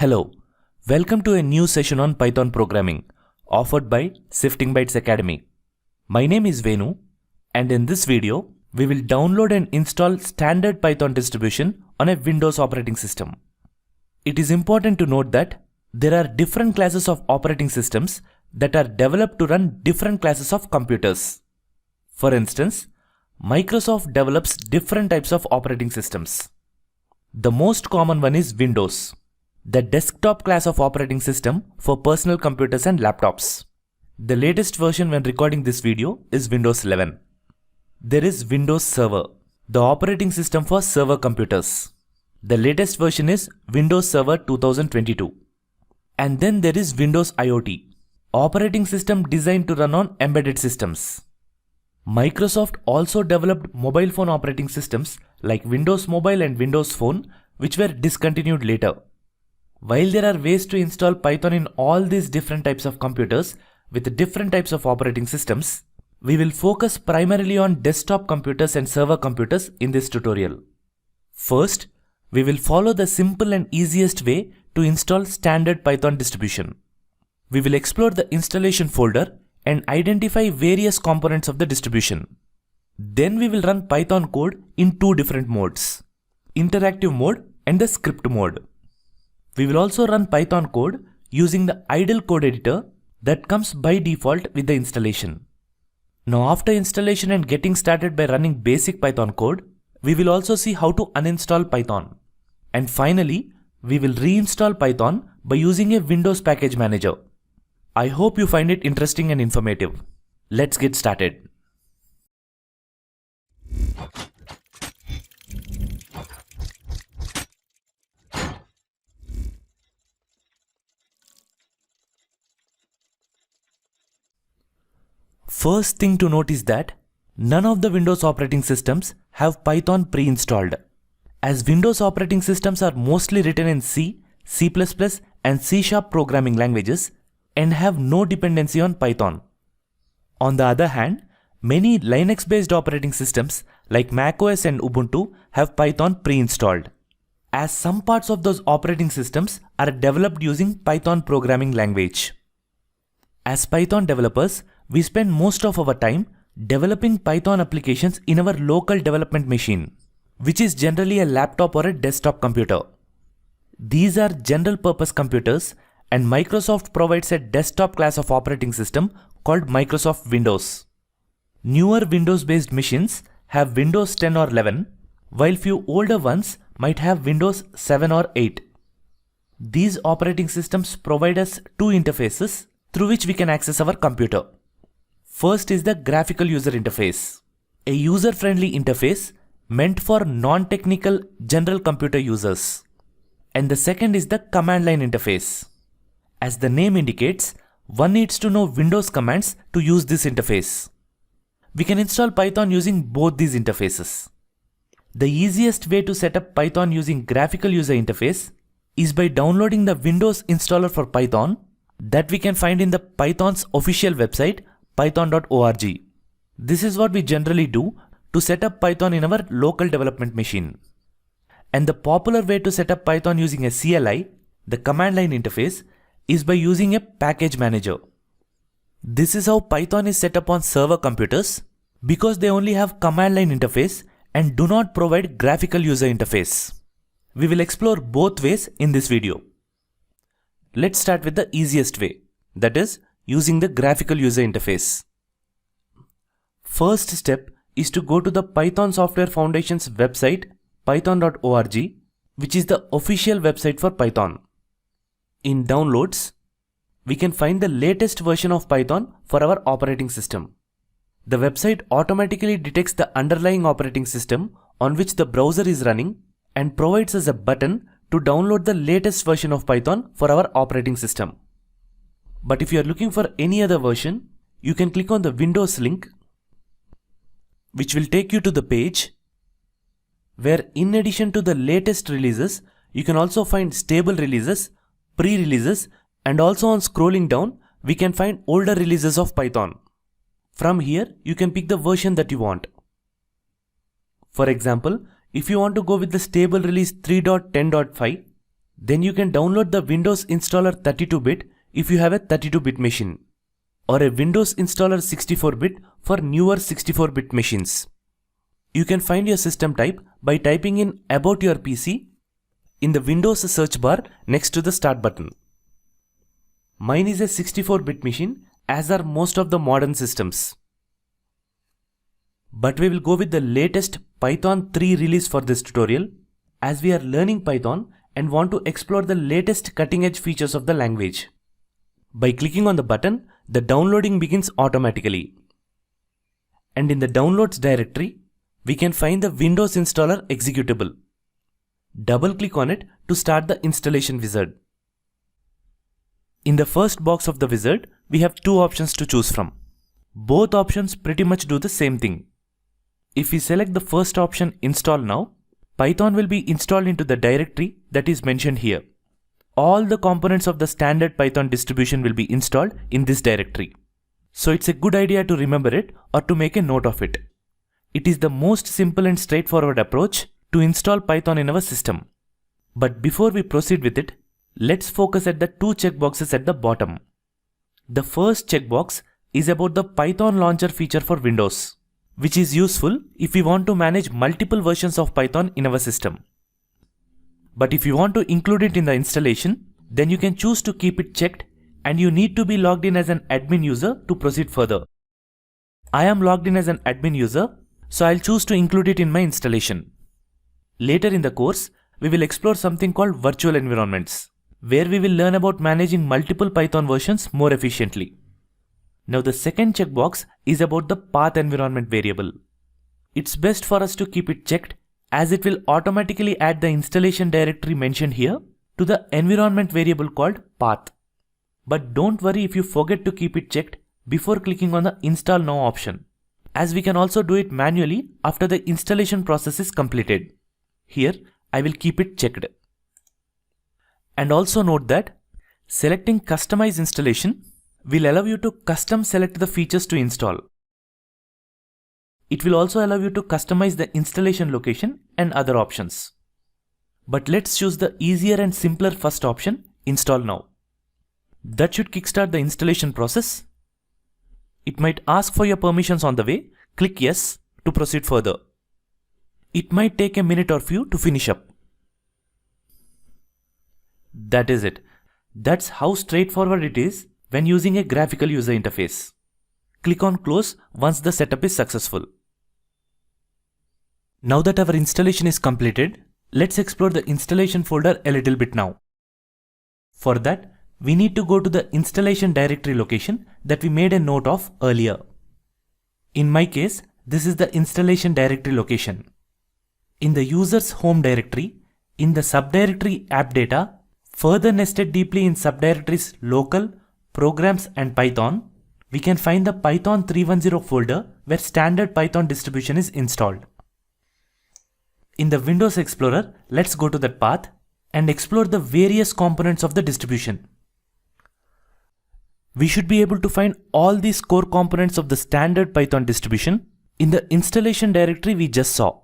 Hello, welcome to a new session on Python programming offered by Sifting Bytes Academy. My name is Venu, and in this video, we will download and install standard Python distribution on a Windows operating system. It is important to note that there are different classes of operating systems that are developed to run different classes of computers. For instance, Microsoft develops different types of operating systems. The most common one is Windows, the desktop class of operating system for personal computers and laptops. The latest version when recording this video is Windows 11. There is Windows Server, the operating system for server computers. The latest version is Windows Server 2022. And then there is Windows IoT, operating system designed to run on embedded systems. Microsoft also developed mobile phone operating systems like Windows Mobile and Windows Phone, which were discontinued later. While there are ways to install Python in all these different types of computers with different types of operating systems, we will focus primarily on desktop computers and server computers in this tutorial. First, we will follow the simple and easiest way to install standard Python distribution. We will explore the installation folder and identify various components of the distribution. Then we will run Python code in two different modes, interactive mode and the script mode. We will also run Python code using the idle code editor that comes by default with the installation. Now after installation and getting started by running basic Python code, we will also see how to uninstall Python. And finally, we will reinstall Python by using a Windows package manager. I hope you find it interesting and informative. Let's get started. First thing to note is that none of the Windows operating systems have Python pre-installed. As Windows operating systems are mostly written in C, C++ and C# programming languages and have no dependency on Python. On the other hand, many Linux-based operating systems like macOS and Ubuntu have Python pre-installed, as some parts of those operating systems are developed using Python programming language. As Python developers, we spend most of our time developing Python applications in our local development machine, which is generally a laptop or a desktop computer. These are general purpose computers, and Microsoft provides a desktop class of operating system called Microsoft Windows. Newer Windows-based machines have Windows 10 or 11, while few older ones might have Windows 7 or 8. These operating systems provide us two interfaces through which we can access our computer. First is the graphical user interface, a user-friendly interface meant for non-technical general computer users. And the second is the command line interface. As the name indicates, one needs to know Windows commands to use this interface. We can install Python using both these interfaces. The easiest way to set up Python using graphical user interface is by downloading the Windows installer for Python that we can find in the Python's official website, python.org. This is what we generally do to set up Python in our local development machine. And the popular way to set up Python using a CLI, the command line interface, is by using a package manager. This is how Python is set up on server computers because they only have command line interface and do not provide graphical user interface. We will explore both ways in this video. Let's start with the easiest way, that is, using the graphical user interface. First step is to go to the Python Software Foundation's website, python.org, which is the official website for Python. In Downloads, we can find the latest version of Python for our operating system. The website automatically detects the underlying operating system on which the browser is running and provides us a button to download the latest version of Python for our operating system. But if you are looking for any other version, you can click on the Windows link, which will take you to the page where in addition to the latest releases, you can also find stable releases, pre-releases, and also on scrolling down, we can find older releases of Python. From here, you can pick the version that you want. For example, if you want to go with the stable release 3.10.5, Then you can download the Windows installer 32-bit if you have a 32-bit machine, or a Windows installer 64-bit for newer 64-bit machines. You can find your system type by typing in About Your PC in the Windows search bar next to the Start button. Mine is a 64-bit machine, as are most of the modern systems. But we will go with the latest Python 3 release for this tutorial, as we are learning Python and want to explore the latest cutting-edge features of the language. By clicking on the button, the downloading begins automatically. And in the Downloads directory, we can find the Windows installer executable. Double-click on it to start the installation wizard. In the first box of the wizard, we have two options to choose from. Both options pretty much do the same thing. If we select the first option, Install Now, Python will be installed into the directory that is mentioned here. All the components of the standard Python distribution will be installed in this directory. So it's a good idea to remember it or to make a note of it. It is the most simple and straightforward approach to install Python in our system. But before we proceed with it, let's focus at the two checkboxes at the bottom. The first checkbox is about the Python launcher feature for Windows, which is useful if we want to manage multiple versions of Python in our system. But if you want to include it in the installation, then you can choose to keep it checked and you need to be logged in as an admin user to proceed further. I am logged in as an admin user, so I'll choose to include it in my installation. Later in the course, we will explore something called virtual environments, where we will learn about managing multiple Python versions more efficiently. Now the second checkbox is about the path environment variable. It's best for us to keep it checked, as it will automatically add the installation directory mentioned here to the environment variable called path. But don't worry if you forget to keep it checked before clicking on the Install Now option, as we can also do it manually after the installation process is completed. Here, I will keep it checked. And also note that selecting Customize Installation will allow you to custom select the features to install. It will also allow you to customize the installation location and other options. But let's choose the easier and simpler first option, Install Now. That should kickstart the installation process. It might ask for your permissions on the way. Click Yes to proceed further. It might take a minute or few to finish up. That is it. That's how straightforward it is when using a graphical user interface. Click on Close once the setup is successful. Now that our installation is completed, let's explore the installation folder a little bit now. For that, we need to go to the installation directory location that we made a note of earlier. In my case, this is the installation directory location. In the user's home directory, in the subdirectory app data, further nested deeply in subdirectories local, programs and Python, we can find the Python 310 folder where standard Python distribution is installed. In the Windows Explorer, let's go to that path and explore the various components of the distribution. We should be able to find all these core components of the standard Python distribution in the installation directory we just saw.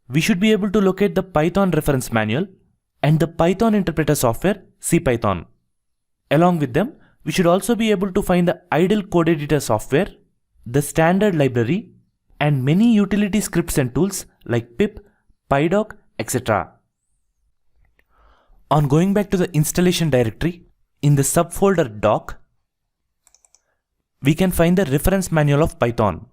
We should be able to locate the Python reference manual and the Python interpreter software, CPython. Along with them, we should also be able to find the idle code editor software, the standard library, and many utility scripts and tools like pip, pydoc, etc. On going back to the installation directory, in the subfolder doc, we can find the reference manual of Python.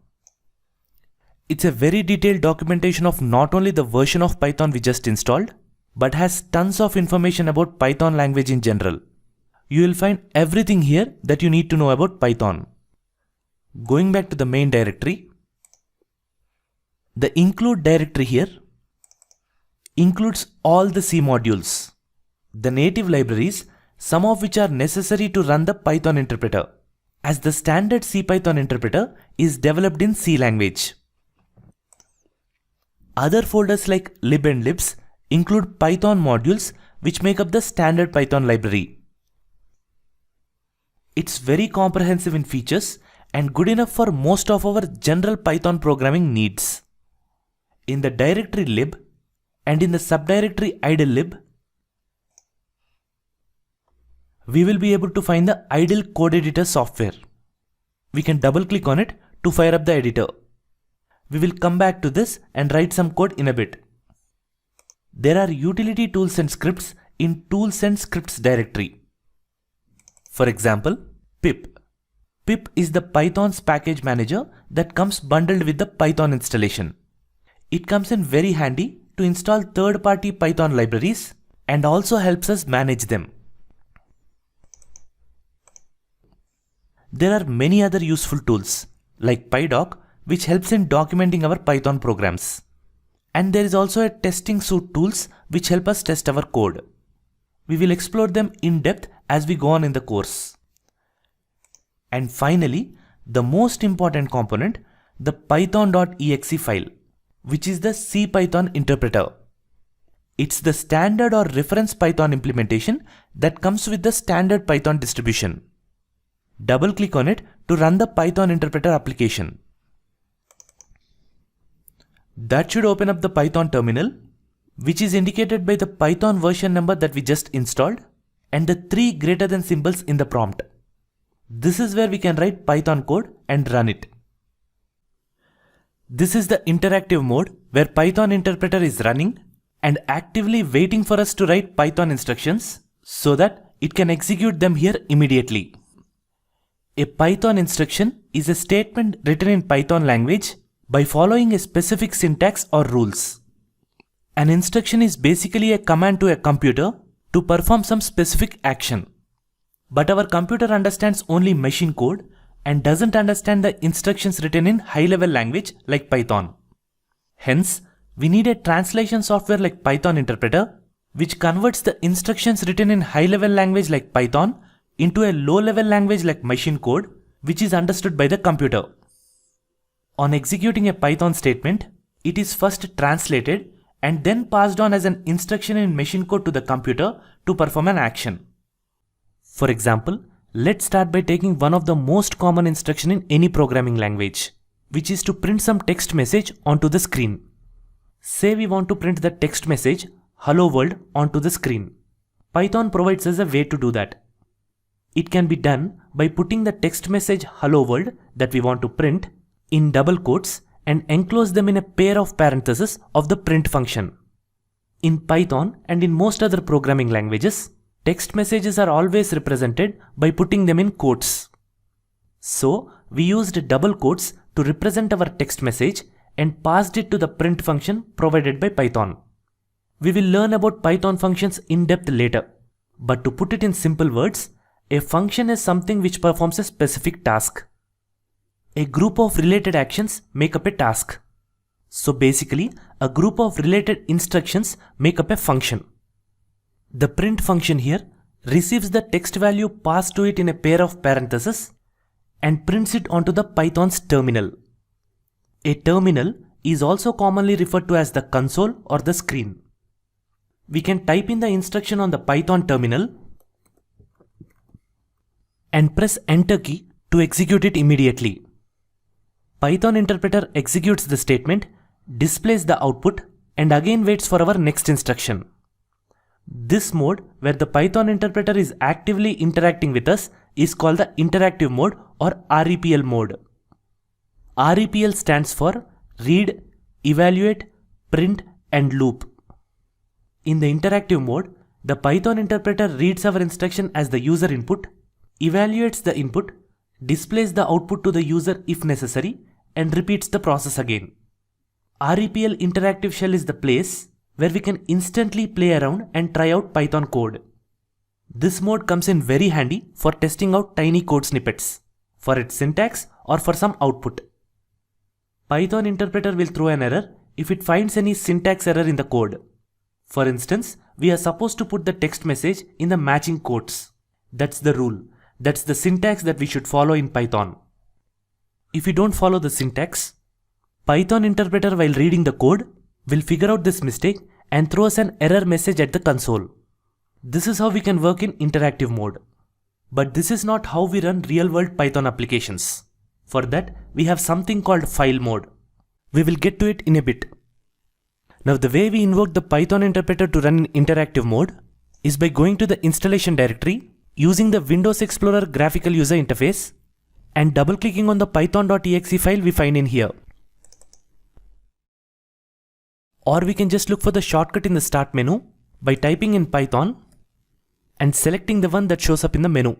It's a very detailed documentation of not only the version of Python we just installed, but has tons of information about Python language in general. You will find everything here that you need to know about Python. Going back to the main directory, the include directory here includes all the C modules, the native libraries, some of which are necessary to run the Python interpreter, as the standard CPython interpreter is developed in C language. Other folders like lib and libs include Python modules which make up the standard Python library. It's very comprehensive in features and good enough for most of our general Python programming needs. In the directory lib and in the subdirectory idle lib, we will be able to find the idle code editor software. We can double click on it to fire up the editor. We will come back to this and write some code in a bit. There are utility tools and scripts in Tools and Scripts directory. For example, pip. Pip is the Python's package manager that comes bundled with the Python installation. It comes in very handy to install third-party Python libraries and also helps us manage them. There are many other useful tools like PyDoc, which helps in documenting our Python programs. And there is also a testing suite tools which help us test our code. We will explore them in depth as we go on in the course. And finally, the most important component, the python.exe file, which is the CPython interpreter. It's the standard or reference Python implementation that comes with the standard Python distribution. Double click on it to run the Python interpreter application. That should open up the Python terminal, which is indicated by the Python version number that we just installed and the 3 greater than symbols in the prompt. This is where we can write Python code and run it. This is the interactive mode where Python interpreter is running and actively waiting for us to write Python instructions so that it can execute them here immediately. A Python instruction is a statement written in Python language by following a specific syntax or rules. An instruction is basically a command to a computer to perform some specific action. But our computer understands only machine code and doesn't understand the instructions written in high-level language like Python. Hence, we need a translation software like Python interpreter, which converts the instructions written in high-level language like Python into a low-level language like machine code, which is understood by the computer. On executing a Python statement, it is first translated and then passed on as an instruction in machine code to the computer to perform an action. For example, let's start by taking one of the most common instruction in any programming language, which is to print some text message onto the screen. Say we want to print the text message "Hello World" onto the screen. Python provides us a way to do that. It can be done by putting the text message "Hello World" that we want to print in double quotes and enclose them in a pair of parentheses of the print function. In Python and in most other programming languages, text messages are always represented by putting them in quotes. So, we used double quotes to represent our text message and passed it to the print function provided by Python. We will learn about Python functions in depth later, but to put it in simple words, a function is something which performs a specific task. A group of related actions make up a task. So basically, a group of related instructions make up a function. The print function here receives the text value passed to it in a pair of parentheses and prints it onto the Python's terminal. A terminal is also commonly referred to as the console or the screen. We can type in the instruction on the Python terminal and press Enter key to execute it immediately. Python interpreter executes the statement, displays the output, and again waits for our next instruction. This mode, where the Python interpreter is actively interacting with us, is called the interactive mode or REPL mode. REPL stands for Read, Evaluate, Print, and Loop. In the interactive mode, the Python interpreter reads our instruction as the user input, evaluates the input, displays the output to the user if necessary, and repeats the process again. REPL interactive shell is the place where we can instantly play around and try out Python code. This mode comes in very handy for testing out tiny code snippets, for its syntax or for some output. Python interpreter will throw an error if it finds any syntax error in the code. For instance, we are supposed to put the text message in the matching quotes. That's the rule. That's the syntax that we should follow in Python. If we don't follow the syntax, Python interpreter while reading the code will figure out this mistake and throw us an error message at the console. This is how we can work in interactive mode. But this is not how we run real-world Python applications. For that, we have something called file mode. We will get to it in a bit. Now the way we invoke the Python interpreter to run in interactive mode is by going to the installation directory using the Windows Explorer graphical user interface and double-clicking on the python.exe file we find in here. Or we can just look for the shortcut in the start menu by typing in Python and selecting the one that shows up in the menu.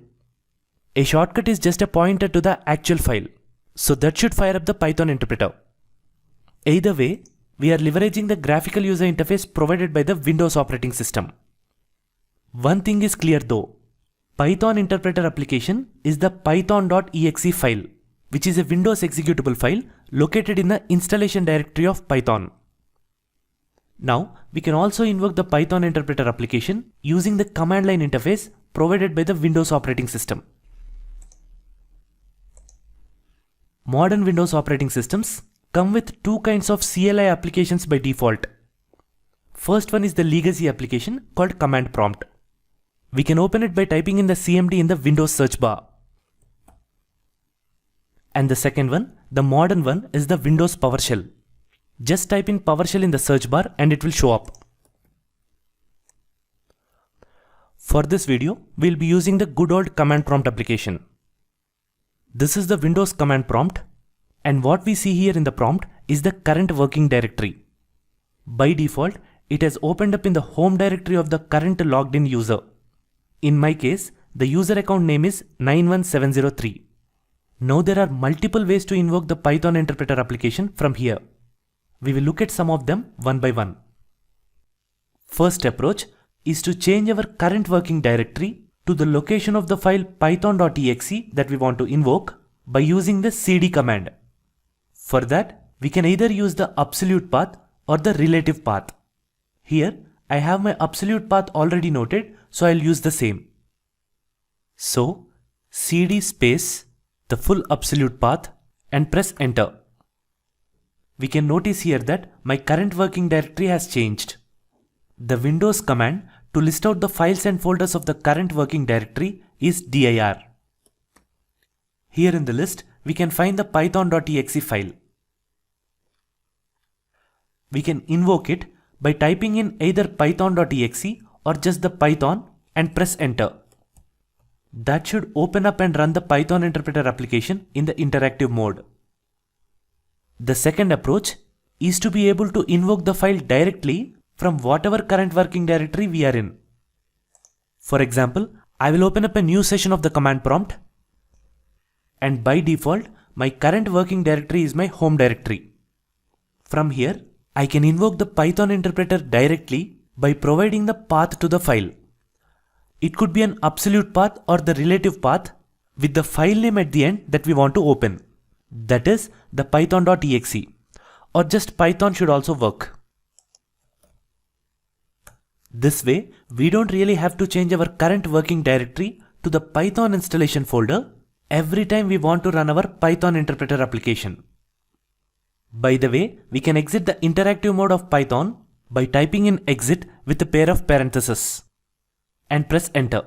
A shortcut is just a pointer to the actual file, so that should fire up the Python interpreter. Either way, we are leveraging the graphical user interface provided by the Windows operating system. One thing is clear though, Python interpreter application is the python.exe file, which is a Windows executable file located in the installation directory of Python. Now, we can also invoke the Python interpreter application using the command line interface provided by the Windows operating system. Modern Windows operating systems come with two kinds of CLI applications by default. First one is the legacy application called command prompt. We can open it by typing in the CMD in the Windows search bar. And the second one, the modern one, is the Windows PowerShell. Just type in PowerShell in the search bar and it will show up. For this video, we'll be using the good old command prompt application. This is the Windows command prompt, and what we see here in the prompt is the current working directory. By default, it has opened up in the home directory of the current logged in user. In my case, the user account name is 91703. Now there are multiple ways to invoke the Python interpreter application from here. We will look at some of them one by one. First approach is to change our current working directory to the location of the file python.exe that we want to invoke by using the cd command. For that, we can either use the absolute path or the relative path. Here, I have my absolute path already noted, so I'll use the same. So, cd space the full absolute path and press enter. We can notice here that my current working directory has changed. The Windows command to list out the files and folders of the current working directory is dir. Here in the list, we can find the python.exe file. We can invoke it by typing in either python.exe or just the Python and press enter. That should open up and run the Python interpreter application in the interactive mode. The second approach is to be able to invoke the file directly from whatever current working directory we are in. For example, I will open up a new session of the command prompt, and by default, my current working directory is my home directory. From here, I can invoke the Python interpreter directly by providing the path to the file. It could be an absolute path or the relative path with the file name at the end that we want to open. That is the python.exe, or just Python should also work. This way, we don't really have to change our current working directory to the Python installation folder every time we want to run our Python interpreter application. By the way, we can exit the interactive mode of Python by typing in exit with a pair of parentheses and press enter.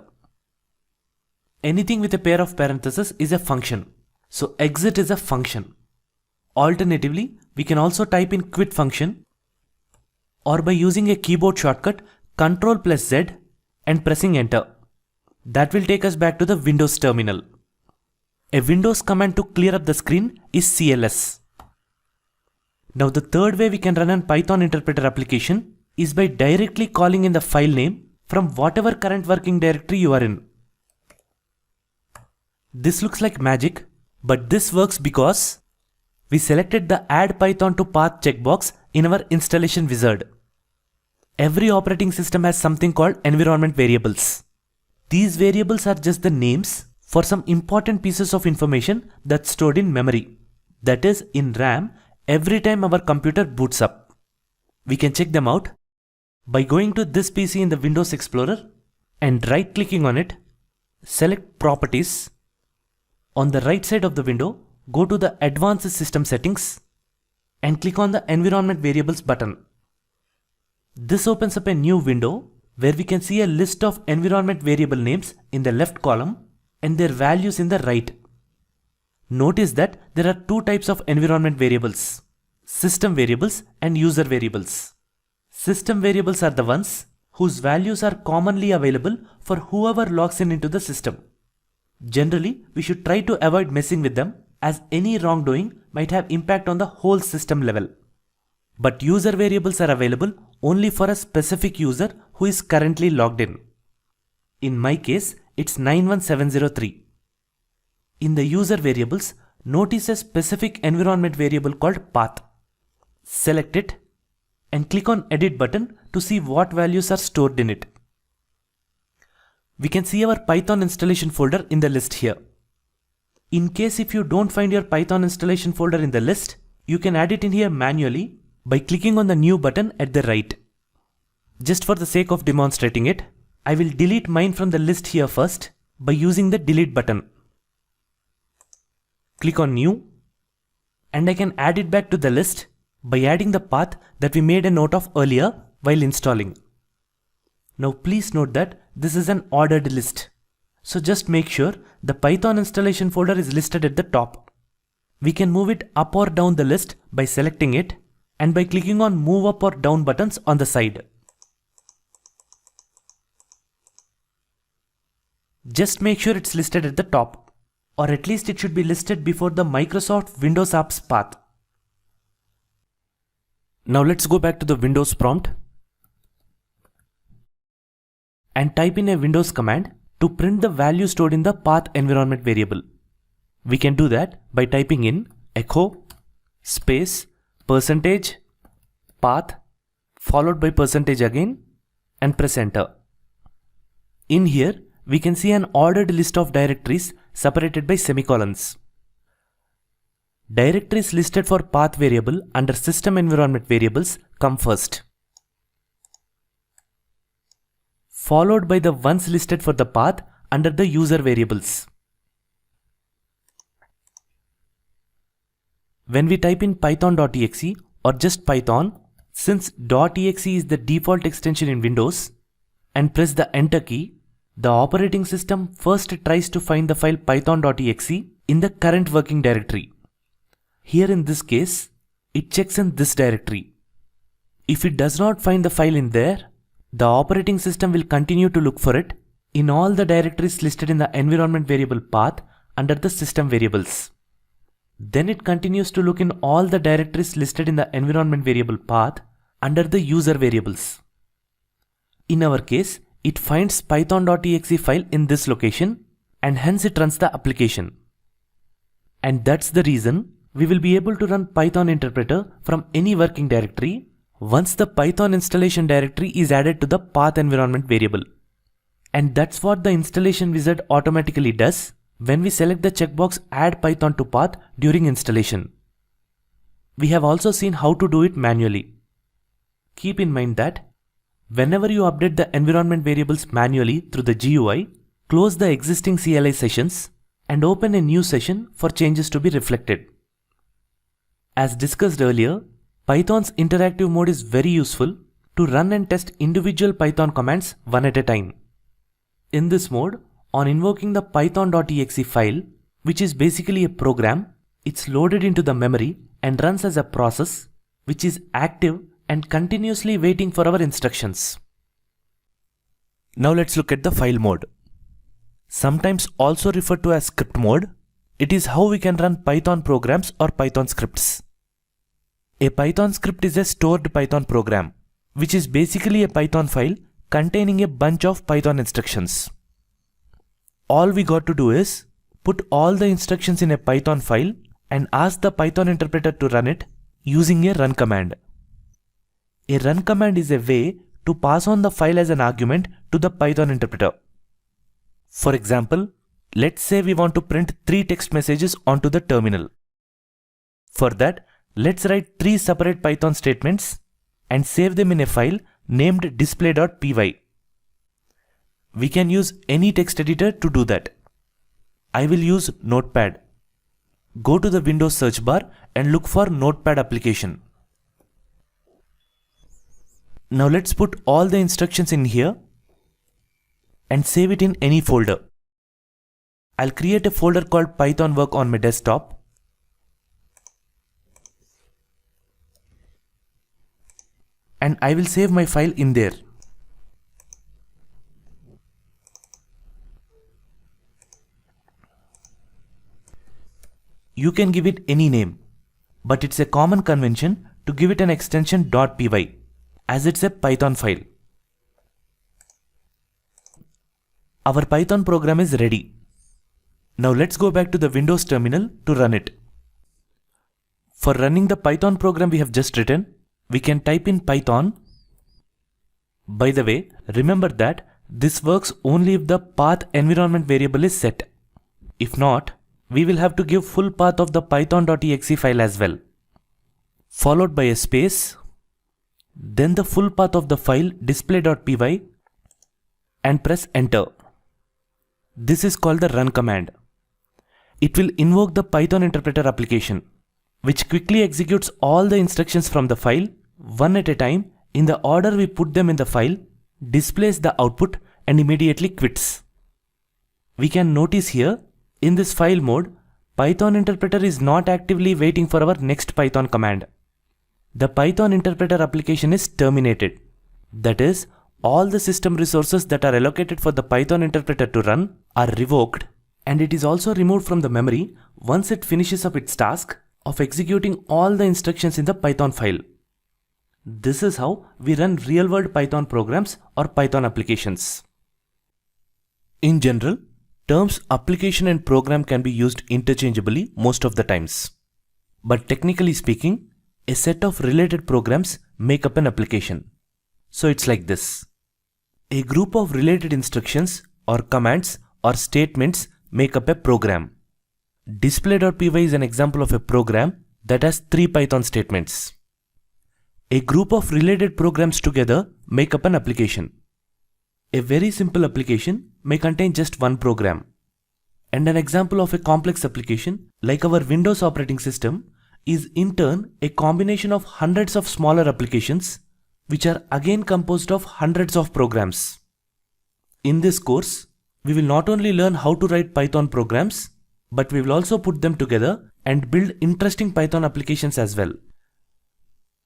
Anything with a pair of parentheses is a function, so exit is a function. Alternatively, we can also type in quit function, or by using a keyboard shortcut Ctrl+Z and pressing enter. That will take us back to the Windows terminal. A Windows command to clear up the screen is cls. Now the third way we can run an Python interpreter application is by directly calling in the file name from whatever current working directory you are in. This looks like magic, but this works because we selected the Add Python to Path checkbox in our installation wizard. Every operating system has something called environment variables. These variables are just the names for some important pieces of information that's stored in memory, that is in RAM, every time our computer boots up. We can check them out by going to this PC in the Windows Explorer and right-clicking on it, select Properties. On the right side of the window, go to the Advanced System Settings and click on the Environment Variables button. This opens up a new window where we can see a list of environment variable names in the left column and their values in the right. Notice that there are two types of environment variables: system variables and user variables. System variables are the ones whose values are commonly available for whoever logs in into the system. Generally, we should try to avoid messing with them, as any wrongdoing might have impact on the whole system level. But user variables are available only for a specific user who is currently logged in. In my case, it's 91703. In the user variables, notice a specific environment variable called path. Select it and click on Edit button to see what values are stored in it. We can see our Python installation folder in the list here. In case if you don't find your Python installation folder in the list, you can add it in here manually by clicking on the New button at the right. Just for the sake of demonstrating it, I will delete mine from the list here first by using the Delete button. Click on New, and I can add it back to the list by adding the path that we made a note of earlier while installing. Now please note that this is an ordered list, so just make sure the Python installation folder is listed at the top. We can move it up or down the list by selecting it and by clicking on Move Up or Down buttons on the side. Just make sure it's listed at the top, or at least it should be listed before the Microsoft Windows Apps path. Now let's go back to the Windows prompt and type in a Windows command to print the value stored in the path environment variable. We can do that by typing in echo space %path followed by % again and press enter. In here, we can see an ordered list of directories separated by semicolons. Directories listed for path variable under system environment variables come first, followed by the ones listed for the path under the user variables. When we type in python.exe or just Python, since .exe is the default extension in Windows, and press the enter key, the operating system first tries to find the file python.exe in the current working directory. Here in this case, it checks in this directory. If it does not find the file in there, the operating system will continue to look for it in all the directories listed in the environment variable path under the system variables. Then it continues to look in all the directories listed in the environment variable path under the user variables. In our case, it finds python.exe file in this location and hence it runs the application. And that's the reason we will be able to run Python interpreter from any working directory once the Python installation directory is added to the path environment variable. And that's what the installation wizard automatically does when we select the checkbox Add Python to Path during installation. We have also seen how to do it manually. Keep in mind that whenever you update the environment variables manually through the GUI, close the existing CLI sessions and open a new session for changes to be reflected. As discussed earlier, Python's interactive mode is very useful to run and test individual Python commands one at a time. In this mode, on invoking the python.exe file, which is basically a program, it's loaded into the memory and runs as a process which is active and continuously waiting for our instructions. Now let's look at the file mode. Sometimes also referred to as script mode, it is how we can run Python programs or Python scripts. A Python script is a stored Python program, which is basically a Python file containing a bunch of Python instructions. All we got to do is put all the instructions in a Python file and ask the Python interpreter to run it using a run command. A run command is a way to pass on the file as an argument to the Python interpreter. For example, let's say we want to print 3 text messages onto the terminal. For that, let's write 3 separate Python statements and save them in a file named display.py. We can use any text editor to do that. I will use Notepad. Go to the Windows search bar and look for Notepad application. Now let's put all the instructions in here and save it in any folder. I'll create a folder called Python Work on my desktop. And I will save my file in there. you can give it any name, but it's a common convention to give it an extension .py as it's a Python file. Our Python program is ready. Now let's go back to the Windows terminal to run it. For running the Python program we have just written, we can type in Python. By the way, remember that this works only if the path environment variable is set. If not, we will have to give full path of the python.exe file as well, followed by a space, then the full path of the file display.py, and press enter. This is called the run command. It will invoke the Python interpreter application, which quickly executes all the instructions from the file, one at a time, in the order we put them in the file, displays the output, and immediately quits. We can notice here, in this file mode, Python interpreter is not actively waiting for our next Python command. The Python interpreter application is terminated. That is, all the system resources that are allocated for the Python interpreter to run are revoked, and it is also removed from the memory once it finishes up its task of executing all the instructions in the Python file. This is how we run real-world Python programs or Python applications. In general, terms application and program can be used interchangeably most of the times. But technically speaking, a set of related programs make up an application. So it's like this. A group of related instructions or commands or statements make up a program. Display.py is an example of a program that has 3 Python statements. A group of related programs together make up an application. A very simple application may contain just one program. And an example of a complex application, like our Windows operating system, is in turn a combination of hundreds of smaller applications, which are again composed of hundreds of programs. In this course, we will not only learn how to write Python programs, but we will also put them together and build interesting Python applications as well.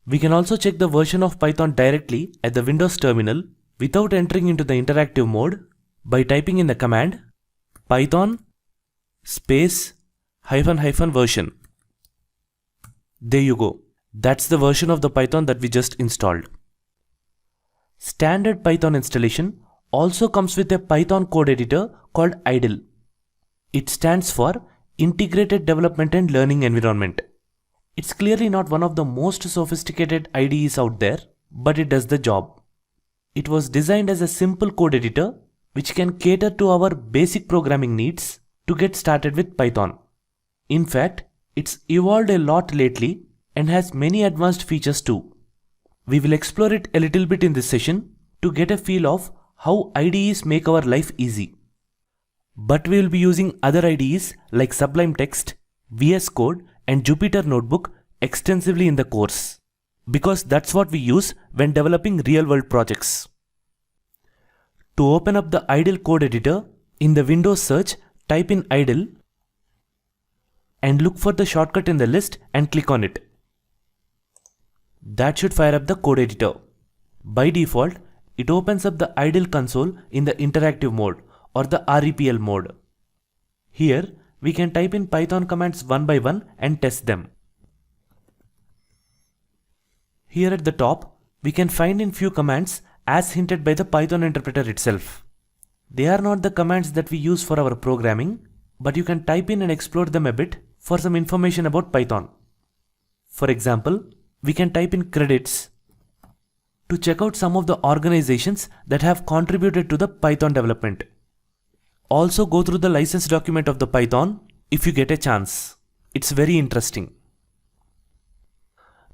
We can also check the version of Python directly at the Windows terminal without entering into the interactive mode by typing in the command python space -- version. There you go. That's the version of the Python that we just installed. Standard Python installation also comes with a Python code editor called IDLE. It stands for Integrated Development and Learning Environment. It's clearly not one of the most sophisticated IDEs out there, but it does the job. It was designed as a simple code editor which can cater to our basic programming needs to get started with Python. In fact, it's evolved a lot lately and has many advanced features too. We will explore it a little bit in this session to get a feel of how IDEs make our life easy. But we will be using other IDEs like Sublime Text, VS Code, and Jupyter Notebook extensively in the course, because that's what we use when developing real-world projects. To open up the IDLE code editor, in the Windows search, type in IDLE and look for the shortcut in the list and click on it. That should fire up the code editor. By default, it opens up the IDLE console in the interactive mode or the REPL mode. Here, we can type in Python commands one by one and test them. Here at the top, we can find in few commands as hinted by the Python interpreter itself. They are not the commands that we use for our programming, but you can type in and explore them a bit for some information about Python. For example, we can type in credits to check out some of the organizations that have contributed to the Python development. Also go through the license document of the Python if you get a chance. It's very interesting.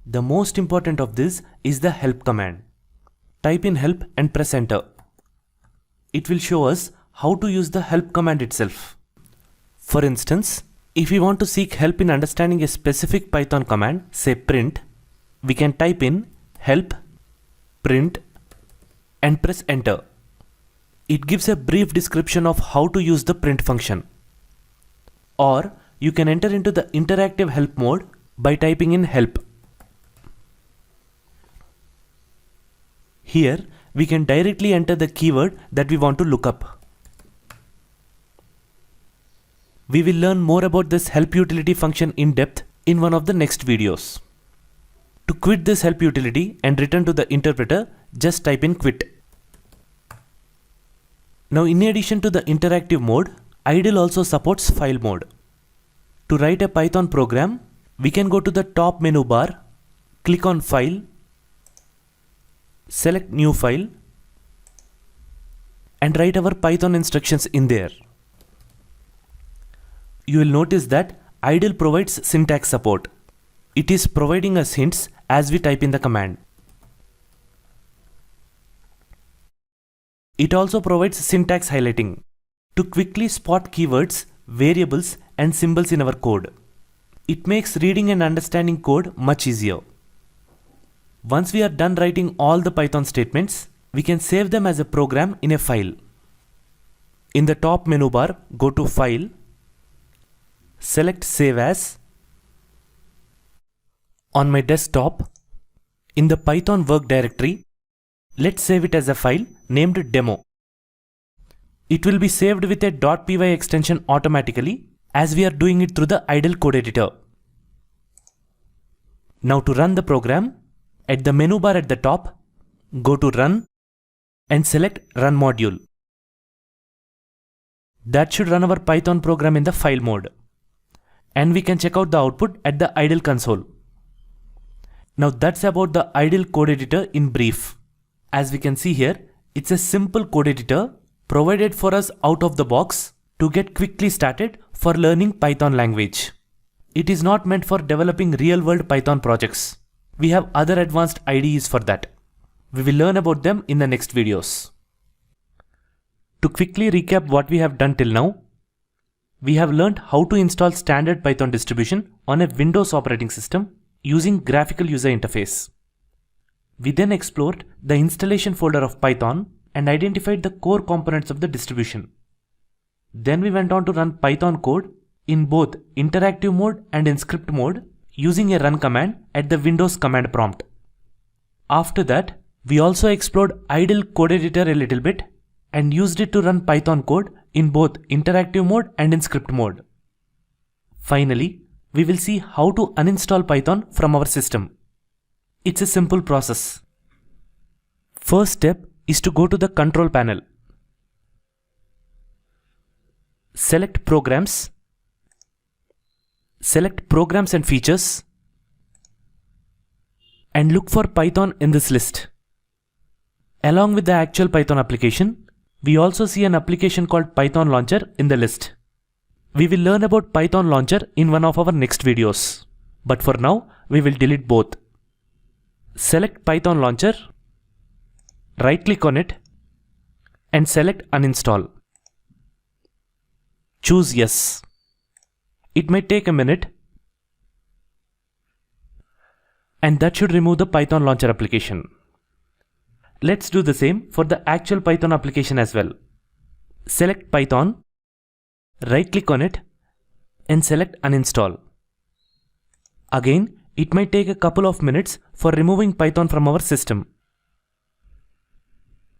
The most important of this is the help command. Type in help and press enter. It will show us how to use the help command itself. For instance, if we want to seek help in understanding a specific Python command, say print, we can type in help print and press enter. It gives a brief description of how to use the print function. Or you can enter into the interactive help mode by typing in help. Here we can directly enter the keyword that we want to look up. We will learn more about this help utility function in depth in one of the next videos. To quit this help utility and return to the interpreter, just type in quit. Now in addition to the interactive mode, idle also supports file mode. To write a Python program, we can go to the top menu bar, click on File, select New File, and write our Python instructions in there. You will notice that idle provides syntax support. It is providing us hints as we type in the command. It also provides syntax highlighting to quickly spot keywords, variables, and symbols in our code. It makes reading and understanding code much easier. Once we are done writing all the Python statements, we can save them as a program in a file. In the top menu bar, go to File, select Save As. On my desktop, in the Python work directory, let's save it as a file named demo. It will be saved with a .py extension automatically as we are doing it through the idle code editor. Now to run the program, at the menu bar at the top, go to Run and select Run Module. That should run our Python program in the file mode. And we can check out the output at the idle console. Now that's about the idle code editor in brief. As we can see here, it's a simple code editor provided for us out of the box to get quickly started for learning Python language. It is not meant for developing real-world Python projects. We have other advanced IDEs for that. We will learn about them in the next videos. To quickly recap what we have done till now, we have learned how to install standard Python distribution on a Windows operating system using graphical user interface. We then explored the installation folder of Python and identified the core components of the distribution. Then we went on to run Python code in both interactive mode and in script mode using a run command at the Windows command prompt. After that, we also explored idle code editor a little bit and used it to run Python code in both interactive mode and in script mode. Finally, we will see how to uninstall Python from our system. It's a simple process. First step is to go to the control panel. Select Programs. Select Programs and Features. And look for Python in this list. Along with the actual Python application, we also see an application called Python Launcher in the list. We will learn about Python Launcher in one of our next videos. But for now, we will delete both. Select Python Launcher, right-click on it, and select Uninstall. Choose Yes. It may take a minute, and that should remove the Python Launcher application. Let's do the same for the actual Python application as well. Select Python, right-click on it, and select Uninstall. Again, it might take a couple of minutes for removing Python from our system.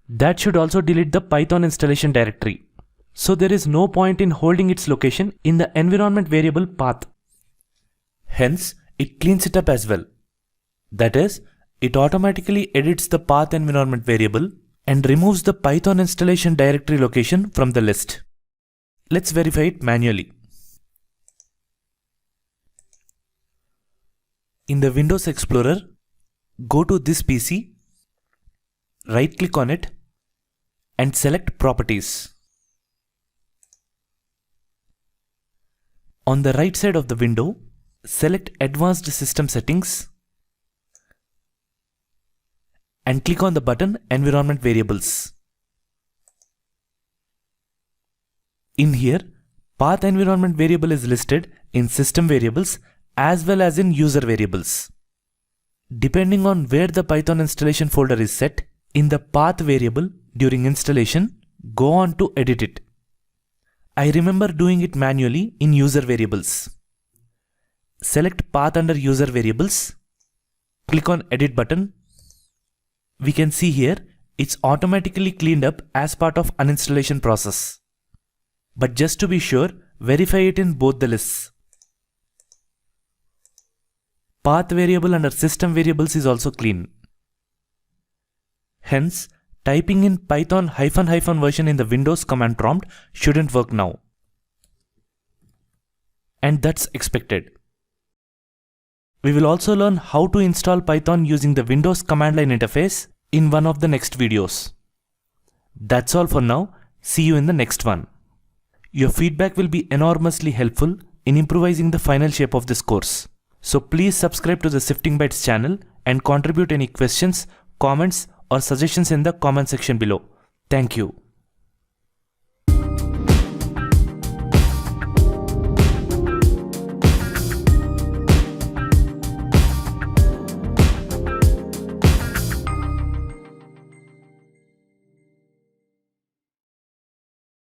That should also delete the Python installation directory. So there is no point in holding its location in the environment variable path. Hence, it cleans it up as well. That is, it automatically edits the path environment variable and removes the Python installation directory location from the list. Let's verify it manually. In the Windows Explorer, go to this PC, right-click on it, and select Properties. On the right side of the window, select Advanced System Settings and click on the button Environment Variables. In here, path environment variable is listed in system variables as well as in user variables. Depending on where the Python installation folder is set, in the path variable during installation, go on to edit it. I remember doing it manually in user variables. Select path under user variables, click on edit button. We can see here it's automatically cleaned up as part of uninstallation process. But just to be sure, verify it in both the lists. Path variable under system variables is also clean. Hence, typing in Python ---- version in the Windows command prompt shouldn't work now. And that's expected. We will also learn how to install Python using the Windows command line interface in one of the next videos. That's all for now. See you in the next one. Your feedback will be enormously helpful in improvising the final shape of this course. So please subscribe to the Sifting Bytes channel and contribute any questions, comments, or suggestions in the comment section below. Thank you.